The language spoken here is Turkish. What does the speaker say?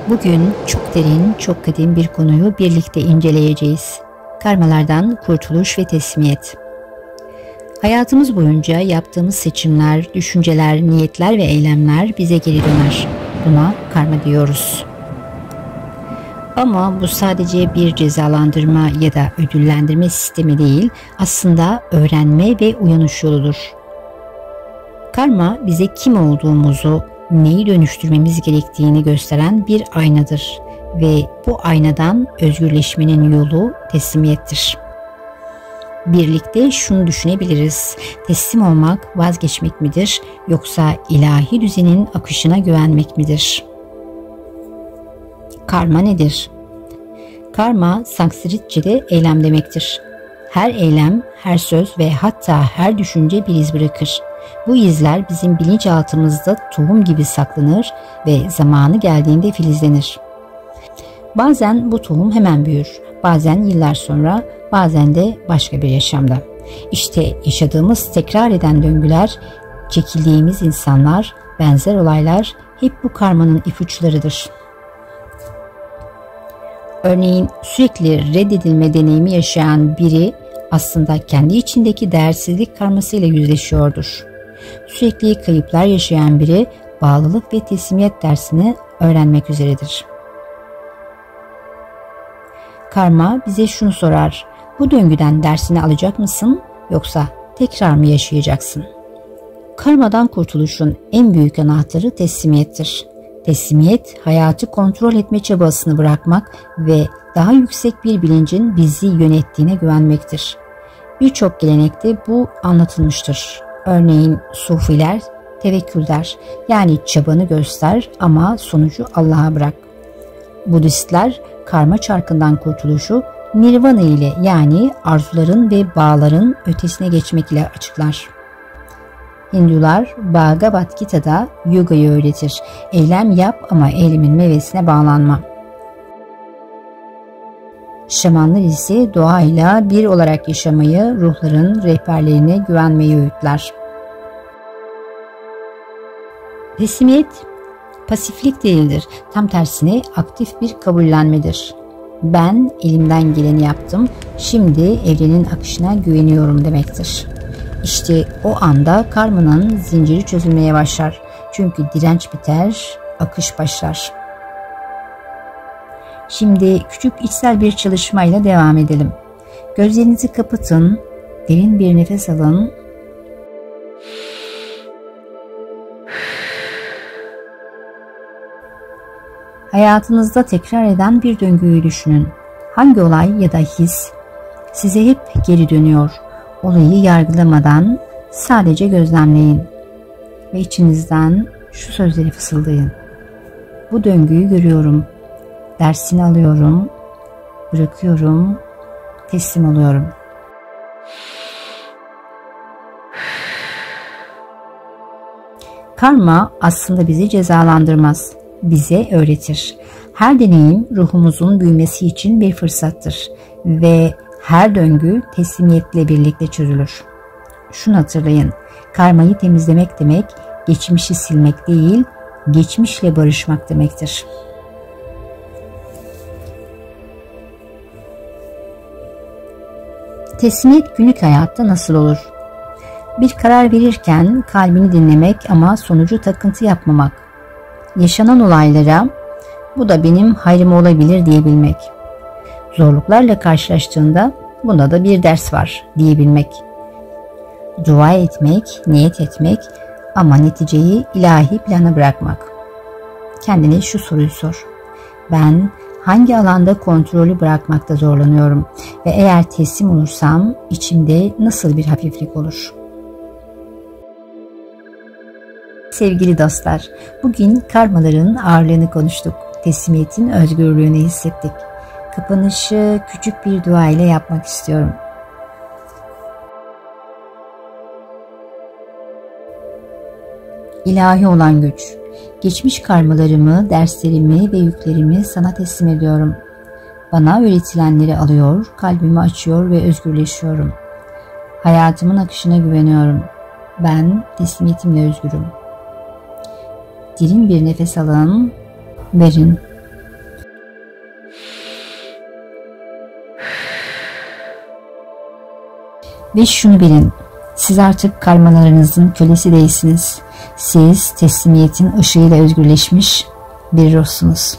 Bugün çok derin, çok kadim bir konuyu birlikte inceleyeceğiz. Karmalardan kurtuluş ve teslimiyet. Hayatımız boyunca yaptığımız seçimler, düşünceler, niyetler ve eylemler bize geri döner. Buna karma diyoruz. Ama bu sadece bir cezalandırma ya da ödüllendirme sistemi değil, aslında öğrenme ve uyanış yoludur. Karma bize kim olduğumuzu, neyi dönüştürmemiz gerektiğini gösteren bir aynadır ve bu aynadan özgürleşmenin yolu teslimiyettir. Birlikte şunu düşünebiliriz: teslim olmak vazgeçmek midir, yoksa ilahi düzenin akışına güvenmek midir? Karma nedir? Karma, Sanskritçe'de eylem demektir. Her eylem, her söz ve hatta her düşünce bir iz bırakır. Bu izler bizim bilinçaltımızda tohum gibi saklanır ve zamanı geldiğinde filizlenir. Bazen bu tohum hemen büyür, bazen yıllar sonra, bazen de başka bir yaşamda. İşte yaşadığımız tekrar eden döngüler, çekildiğimiz insanlar, benzer olaylar hep bu karmanın ipuçlarıdır. Örneğin sürekli reddedilme deneyimi yaşayan biri aslında kendi içindeki değersizlik karmasıyla yüzleşiyordur. Sürekli kayıplar yaşayan biri bağlılık ve teslimiyet dersini öğrenmek üzeredir. Karma bize şunu sorar: bu döngüden dersini alacak mısın, yoksa tekrar mı yaşayacaksın? Karmadan kurtuluşun en büyük anahtarı teslimiyettir. Teslimiyet, hayatı kontrol etme çabasını bırakmak ve daha yüksek bir bilincin bizi yönettiğine güvenmektir. Birçok gelenekte bu anlatılmıştır. Örneğin Sufiler tevekkül der, yani çabanı göster ama sonucu Allah'a bırak. Budistler karma çarkından kurtuluşu nirvana ile, yani arzuların ve bağların ötesine geçmek ile açıklar. Hindular Bhagavad Gita'da yogayı öğretir. Eylem yap ama eylemin meyvesine bağlanma. Şamanlar ise doğayla bir olarak yaşamayı, ruhların rehberlerine güvenmeyi öğütler. Teslimiyet pasiflik değildir. Tam tersine aktif bir kabullenmedir. Ben elimden geleni yaptım, şimdi evrenin akışına güveniyorum demektir. İşte o anda karmanın zinciri çözülmeye başlar. Çünkü direnç biter, akış başlar. Şimdi küçük içsel bir çalışmayla devam edelim. Gözlerinizi kapatın, derin bir nefes alın. Hayatınızda tekrar eden bir döngüyü düşünün. Hangi olay ya da his size hep geri dönüyor? Olayı yargılamadan sadece gözlemleyin ve içinizden şu sözleri fısıldayın: bu döngüyü görüyorum, dersini alıyorum, bırakıyorum, teslim oluyorum. Karma aslında bizi cezalandırmaz, bize öğretir. Her deneyim ruhumuzun büyümesi için bir fırsattır ve her döngü teslimiyetle birlikte çözülür. Şunu hatırlayın: karmayı temizlemek demek, geçmişi silmek değil, geçmişle barışmak demektir. Teslimiyet günlük hayatta nasıl olur? Bir karar verirken kalbini dinlemek ama sonucu takıntı yapmamak. Yaşanan olaylara bu da benim hayrıma olabilir diyebilmek. Zorluklarla karşılaştığında bunda da bir ders var diyebilmek. Dua etmek, niyet etmek ama neticeyi ilahi plana bırakmak. Kendine şu soruyu sor: ben hangi alanda kontrolü bırakmakta zorlanıyorum ve eğer teslim olursam içimde nasıl bir hafiflik olur? Sevgili dostlar, bugün karmaların ağırlığını konuştuk. Teslimiyetin özgürlüğünü hissettik. Kapanışı küçük bir dua ile yapmak istiyorum. İlahi olan güç, geçmiş karmalarımı, derslerimi ve yüklerimi sana teslim ediyorum. Bana öğretilenleri alıyor, kalbimi açıyor ve özgürleşiyorum. Hayatımın akışına güveniyorum. Ben teslimiyetimle özgürüm. Derin bir nefes alın, verin Ve şunu bilin, siz artık karmalarınızın kölesi değilsiniz. Siz teslimiyetin ışığıyla özgürleşmiş bir ruhsunuz.